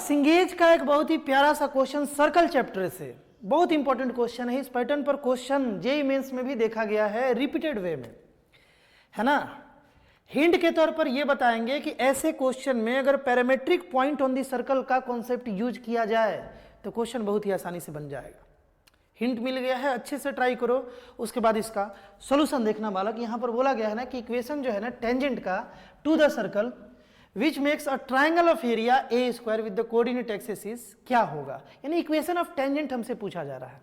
सिंगेज का एक बहुत ही प्यारा सा क्वेश्चन सर्कल चैप्टर से, बहुत इंपॉर्टेंट क्वेश्चन है। इस पैटर्न पर क्वेश्चन जेईई मेंस में भी देखा गया है रिपीटेड वे में, है ना। हिंट के तौर पर यह बताएंगे कि ऐसे क्वेश्चन में अगर parametric point on the circle का कॉन्सेप्ट यूज किया जाए तो क्वेश्चन बहुत ही आसानी से बन जाएगा। हिंट मिल गया है, अच्छे से ट्राई करो। उसके बाद इसका सॉल्यूशन देखना बालक। यहां पर बोला गया है ना कि इक्वेशन जो है ना टेंजेंट का to the circle which makes a triangle of area a square with the coordinate axis क्या होगा, यानी इक्वेशन ऑफ टेंजेंट हमसे पूछा जा रहा है।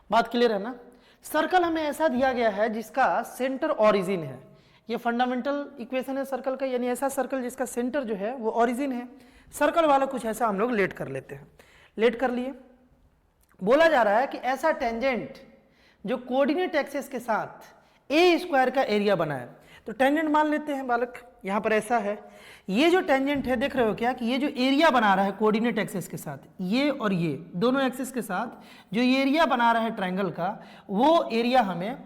बात क्लियर है ना। सर्कल हमें ऐसा दिया गया है जिसका सेंटर ओरिजिन है, ये फंडामेंटल इक्वेशन है सर्कल का, यानी ऐसा सर्कल जिसका सेंटर जो है वो ओरिजिन है। सर्कल वाला कुछ ऐसा हम लोग लेट कर लेते हैं। लेट कर लिए, बोला जा रहा है कि ऐसा टेंजेंट जो कोऑर्डिनेट एक्सिस के साथ ए स्क्वायर का एरिया बनाए, तो टेंजेंट मान लेते हैं बालक। यहां पर ऐसा है, ये जो टेंजेंट है देख रहे हो क्या कि ये जो एरिया बना रहा है कोऑर्डिनेट एक्सिस के साथ, ये और ये दोनों एक्सिस के साथ जो एरिया बना रहा है ट्रायंगल का, वो एरिया हमें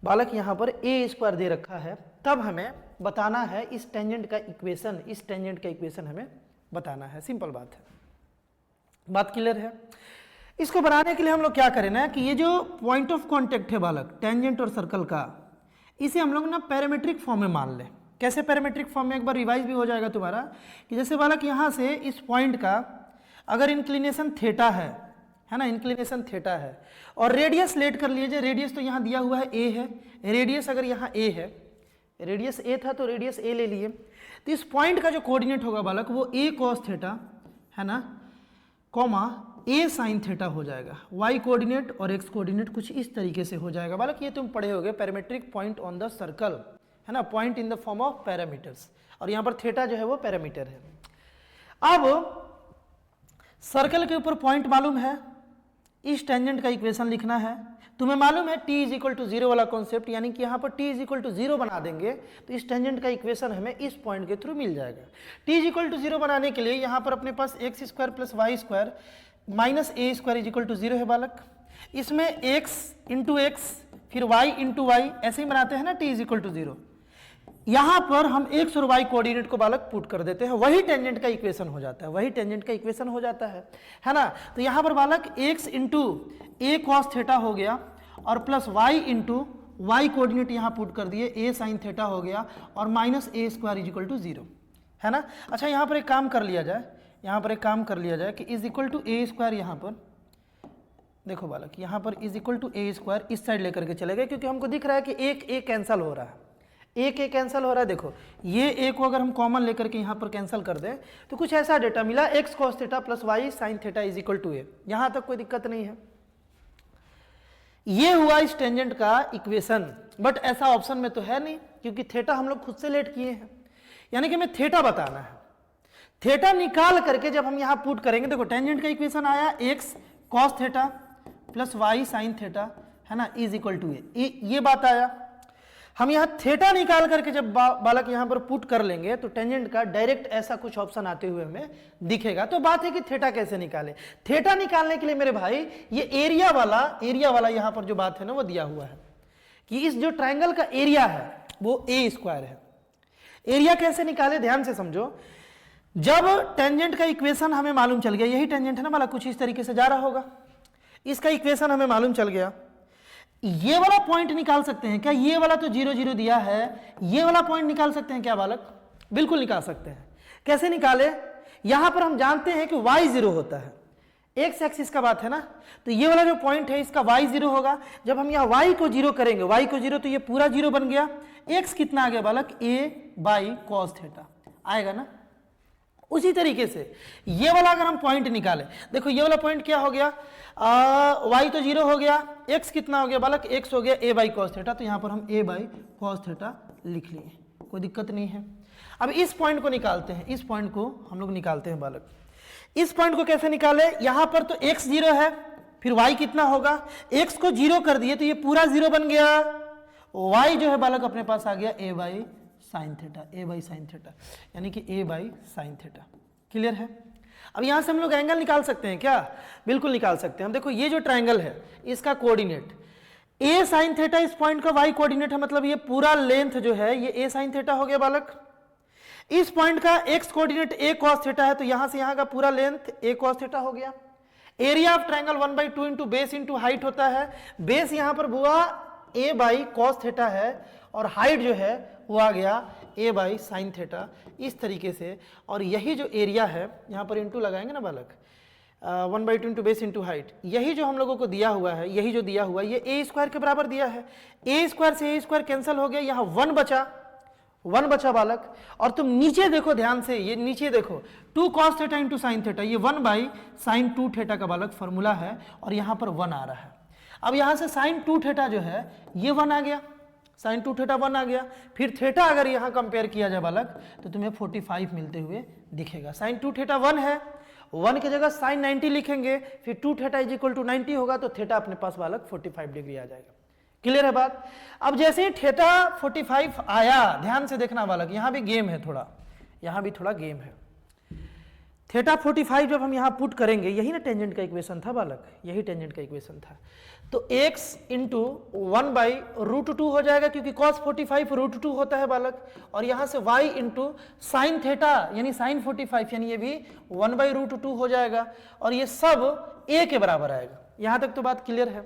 बालक यहां पर ए स्क्वायर दे रखा है। तब हमें बताना है इस टेंजेंट का इक्वेशन, इस टेंजेंट का इक्वेशन हमें बताना है। सिंपल बात है, बात क्लियर है। इसको बनाने के लिए हम लोग क्या करें ना कि ये जो पॉइंट ऑफ कांटेक्ट है बालक टेंजेंट और सर्कल का, इसे हम लोग ना पैरामेट्रिक फॉर्म में मान लें। कैसे पैरामेट्रिक फॉर्म में, एक बार रिवाइज भी हो जाएगा तुम्हारा कि जैसे बालक यहाँ से इस पॉइंट का अगर इंक्लिनेशन थीटा है ना, इंक्लिनेशन थीटा है और रेडियस लेट कर लीजिए। रेडियस तो यहाँ दिया हुआ है ए है, रेडियस अगर यहाँ ए है, रेडियस ए था तो रेडियस ए ले लिए। तो इस पॉइंट का जो कोऑर्डिनेट होगा बालक वो ए कॉस थीटा है ना, कॉमा ए साइन थीटा हो जाएगा। वाई कोऑर्डिनेट और एक्स कोऑर्डिनेट कुछ इस तरीके से हो जाएगा बालक। ये तुम पढ़े होगे parametric point on the circle, है ना, point in the form of parameters, और यहां पर थीटा जो है वो पैरामीटर है। अब सर्कल के ऊपर पॉइंट मालूम है, इस टेंजेंट का इक्वेशन लिखना है। तुम्हें मालूम है t इज इक्वल टू 0 वाला कॉन्सेप्ट, यानी कि यहाँ पर t इज इक्वल टू 0 बना देंगे तो इस टेंजेंट का इक्वेशन हमें इस पॉइंट के थ्रू मिल जाएगा। t इज इक्वल टू 0 बनाने के लिए यहाँ पर अपने पास x square plus y square minus a square is equal to 0 है बालक। इसमें x इंटू एक्स फिर y इंटू वाई ऐसे ही बनाते हैं ना, t इज इक्वल टू 0। यहां पर हम x और y कोऑर्डिनेट को बालक पुट कर देते हैं, वही टेंजेंट का इक्वेशन हो जाता है, वही टेंजेंट का इक्वेशन हो जाता है ना। तो यहां पर बालक x into a cos theta हो गया और plus y into y coordinate यहां पुट कर दिए, a साइन थीटा हो गया और minus a square is equal to 0, है ना। अच्छा यहां पर एक काम कर लिया जाए, यहां पर एक काम कर लिया जाए कि is equal to a square, यहां पर देखो बालक यहां पर is equal to a square इस साइड लेकर के चले गए, क्योंकि हमको दिख रहा है कि एक ए कैंसिल हो रहा है, एक ए कैंसिल हो रहा है। देखो ये ए को अगर हम कॉमन लेकर के यहाँ पर कैंसिल कर दें तो कुछ ऐसा डेटा मिला, x cos theta plus y sine theta is equal to a. यहां तक कोई दिक्कत नहीं है। ये हुआ इस टेंजेंट का इक्वेशन, बट ऐसा ऑप्शन में तो है नहीं क्योंकि थीटा हम लोग खुद से लेट किए हैं, यानी कि हमें थीटा बताना है। थीटा निकाल करके जब हम यहां पुट करेंगे, देखो टेंजेंट का इक्वेशन आया x cos theta plus y sine theta, है ना, इज इक्वल टू ए, ये बात आया। हम यहाँ थीटा निकाल करके जब बालक यहाँ पर पुट कर लेंगे तो टेंजेंट का डायरेक्ट ऐसा कुछ ऑप्शन आते हुए हमें दिखेगा। तो बात है कि थीटा कैसे निकाले। थीटा निकालने के लिए मेरे भाई ये एरिया वाला यहाँ पर जो बात है ना वो दिया हुआ है कि इस जो ट्राइंगल का एरिया है वो ए स्क्वायर है। एरिया कैसे निकाले, ध्यान से समझो। जब टेंजेंट का इक्वेशन हमें मालूम चल गया, यही टेंजेंट है ना बालक, कुछ इस तरीके से जा रहा होगा, इसका इक्वेशन हमें मालूम चल गया, ये वाला पॉइंट निकाल सकते हैं क्या? ये वाला तो 0 0 दिया है, ये वाला पॉइंट निकाल सकते हैं क्या बालक? बिल्कुल निकाल सकते हैं। कैसे निकाले? यहां पर हम जानते हैं कि y 0 होता है, एक्स एक्सिस का बात है ना, तो ये वाला जो पॉइंट है इसका y 0 होगा। जब हम यहाँ y को 0 करेंगे, y को 0 तो ये पूरा 0 बन गया। x कितना आ गया बालक? a बाई कॉस थीटा आएगा ना। उसी तरीके से ये वाला अगर हम पॉइंट निकालें, देखो ये वाला पॉइंट क्या हो गया, y तो 0 हो गया, x कितना हो गया बालक? x हो गया a बाई कॉस थीटा, तो यहाँ पर हम a बाई कॉस थीटा लिख लिए, कोई दिक्कत नहीं है। अब इस पॉइंट को निकालते हैं, इस पॉइंट को हम लोग निकालते हैं बालक। इस पॉइंट को कैसे निकाले? यहाँ पर तो x 0 है, फिर y कितना होगा? x को 0 कर दिए तो ये पूरा 0 बन गया, y जो है बालक अपने पास आ गया a by sine theta, A by sine theta, यानी कि ए बाई साइन थीटा। क्लियर है? अब यहां से हम लोग एंगल निकाल सकते हैं क्या? बिल्कुल निकाल सकते हैं। हम देखो ये जो ट्रायंगल है इसका कोऑर्डिनेट ए साइन थीटा, इस पॉइंट का वाई कोऑर्डिनेट है, मतलब ये पूरा लेंथ जो है ये ए साइन थीटा हो गया बालक। इस पॉइंट का x coordinate a cos theta है, तो यहां से यहां का पूरा लेंथ a cos थीटा हो गया। Area of triangle 1/2 into base into height होता है। बेस यहां पर हुआ a बाई कॉस थीटा है और हाइट जो है वो आ गया a बाई साइन थीटा, इस तरीके से। और यही जो एरिया है यहां पर इंटू लगाएंगे ना बालक, 1/2 इंटू बेस इंटू हाइट, यही जो हम लोगों को दिया हुआ है, यही जो दिया हुआ है ये a स्क्वायर के बराबर दिया है। a स्क्वायर से a स्क्वायर कैंसिल हो गया, यहाँ 1 बचा बालक। और तुम नीचे देखो ध्यान से, ये नीचे देखो 2 cos theta into sine theta, ये 1 बाई साइन 2 थीटा का बालक फॉर्मूला है और यहाँ पर 1 आ रहा है। अब यहाँ से साइन 2 थीटा जो है ये 1 आ गया, साइन 2 थीटा 1 आ गया। फिर थीटा अगर यहाँ कंपेयर किया जाए बालक तो तुम्हें 45 मिलते हुए दिखेगा। साइन 2 थीटा 1 है, 1 की जगह साइन 90 लिखेंगे, फिर 2 थीटा इज इक्वल टू 90 होगा, तो थीटा अपने पास बालक 45 डिग्री आ जाएगा। क्लियर है बात। अब जैसे ही थीटा 45 आया, ध्यान से देखना बालक, यहां भी गेम है थोड़ा, यहां भी थोड़ा गेम है। थीटा 45 जब हम यहां पुट करेंगे, यही ना टेंजेंट का इक्वेशन था बालक, यही टेंजेंट का इक्वेशन था, तो x इंटू 1/√2 हो जाएगा, क्योंकि cos 45 √2 होता है बालक। और यहां से y इंटू साइन थीटा यानी साइन 45 यानी ये भी 1/√2 हो जाएगा, और ये सब a के बराबर आएगा। यहां तक तो बात क्लियर है।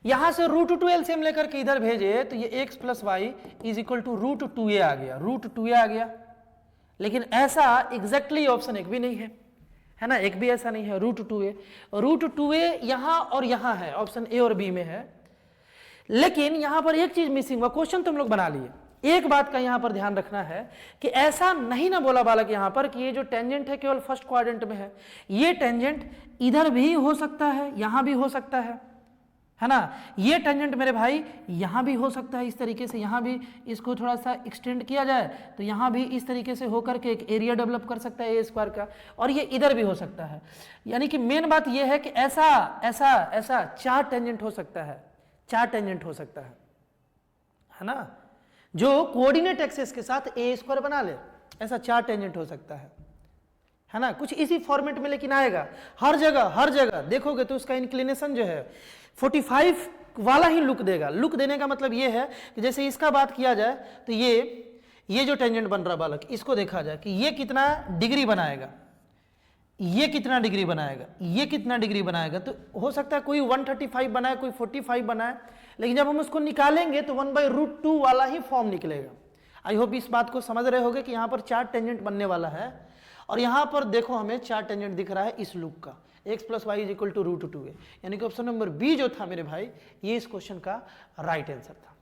यहां से √2 एलसीएम लेकर के इधर भेजे तो ये x plus y is equal to √2a आ गया, √2a आ गया। लेकिन ऐसा एग्जैक्टली ऑप्शन एक भी नहीं है ना, एक भी ऐसा नहीं है। √2a यहां और यहां है, ऑप्शन ए और बी में है। लेकिन यहां पर एक चीज मिसिंग हुआ, क्वेश्चन तुम लोग बना लिए। एक बात का यहां पर ध्यान रखना है कि ऐसा नहीं ना बोला बालक यहां पर कि ये जो टेंजेंट है केवल फर्स्ट क्वाड्रेंट में है, ये टेंजेंट इधर भी हो सकता है, यहां भी हो सकता है ना। ये टेंजेंट मेरे भाई यहां भी हो सकता है, इस तरीके से यहां भी इसको थोड़ा सा एक्सटेंड किया जाए तो यहां भी इस तरीके से होकर के एक एरिया डेवलप कर सकता है ए स्क्वायर का, और ये इधर भी हो सकता है। यानी कि मेन बात ये है कि ऐसा ऐसा ऐसा 4 टेंजेंट हो सकता है, 4 टेंजेंट हो सकता है ना, जो कोऑर्डिनेट एक्सिस के साथ ए स्क्वायर बना ले, ऐसा 4 टेंजेंट हो सकता है ना। कुछ इसी फॉर्मेट में लेकिन आएगा। हर जगह देखोगे तो उसका इंक्लिनेशन जो है 45 वाला ही लुक देगा। लुक देने का मतलब ये है कि जैसे इसका बात किया जाए तो ये जो टेंजेंट बन रहा बालक, इसको देखा जाए कि ये कितना डिग्री बनाएगा, ये कितना डिग्री बनाएगा, ये कितना डिग्री बनाएगा, तो हो सकता है कोई 135 बनाए, कोई 45 बनाए, लेकिन जब हम उसको निकालेंगे तो 1/√2 वाला ही फॉर्म निकलेगा। आई होप इस बात को समझ रहे होगे कि यहाँ पर 4 टेंजेंट बनने वाला है। और यहाँ पर देखो हमें 4 टेंजेंट दिख रहा है इस लुक का, x plus y is equal to √2a, यानी कि ऑप्शन नंबर बी जो था मेरे भाई, ये इस क्वेश्चन का राइट आंसर था।